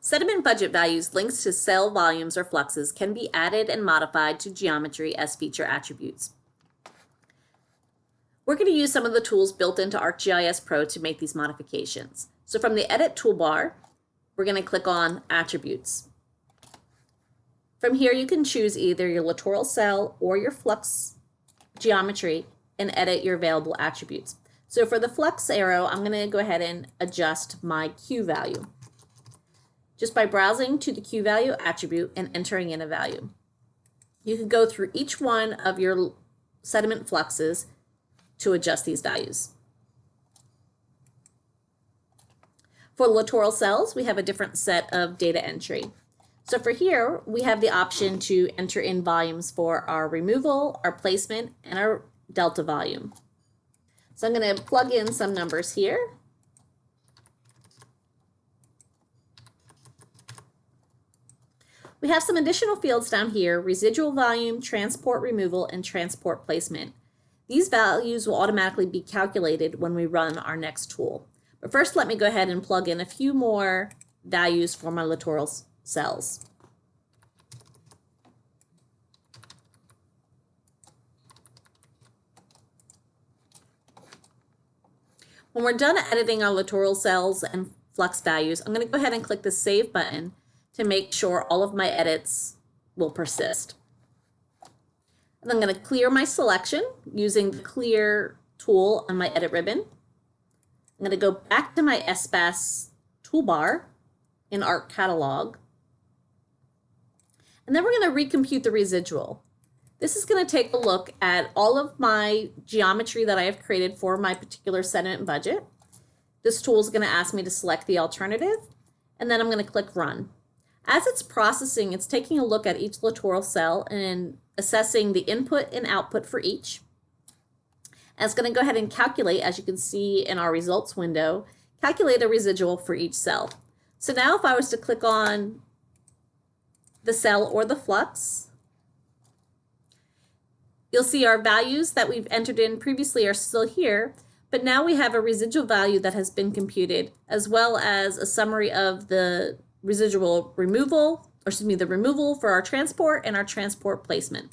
Sediment budget values linked to cell volumes or fluxes can be added and modified to geometry as feature attributes. We're going to use some of the tools built into ArcGIS Pro to make these modifications. So from the Edit toolbar, we're going to click on Attributes. From here, you can choose either your littoral cell or your flux geometry and edit your available attributes. So for the flux arrow, I'm going to go ahead and adjust my Q value just by browsing to the Q value attribute and entering in a value. You can go through each one of your sediment fluxes to adjust these values. For littoral cells, we have a different set of data entry. So for here, we have the option to enter in volumes for our removal, our placement, and our delta volume. So I'm going to plug in some numbers here. We have some additional fields down here: residual volume, transport removal, and transport placement. These values will automatically be calculated when we run our next tool. But first, let me go ahead and plug in a few more values for my littoral cells. When we're done editing our littoral cells and flux values, I'm going to go ahead and click the Save button to make sure all of my edits will persist. And I'm going to clear my selection using the Clear tool on my Edit ribbon. I'm going to go back to my SBAS toolbar in Arc Catalog. And then we're going to recompute the residual. This is going to take a look at all of my geometry that I have created for my particular sediment budget. This tool is going to ask me to select the alternative, and then I'm going to click Run. As it's processing, it's taking a look at each littoral cell and assessing the input and output for each. And it's going to go ahead and calculate, as you can see in our results window, calculate a residual for each cell. So now if I was to click on the cell or the flux, you'll see our values that we've entered in previously are still here, but now we have a residual value that has been computed, as well as a summary of the residual removal, or excuse me, the removal for our transport and our transport placement.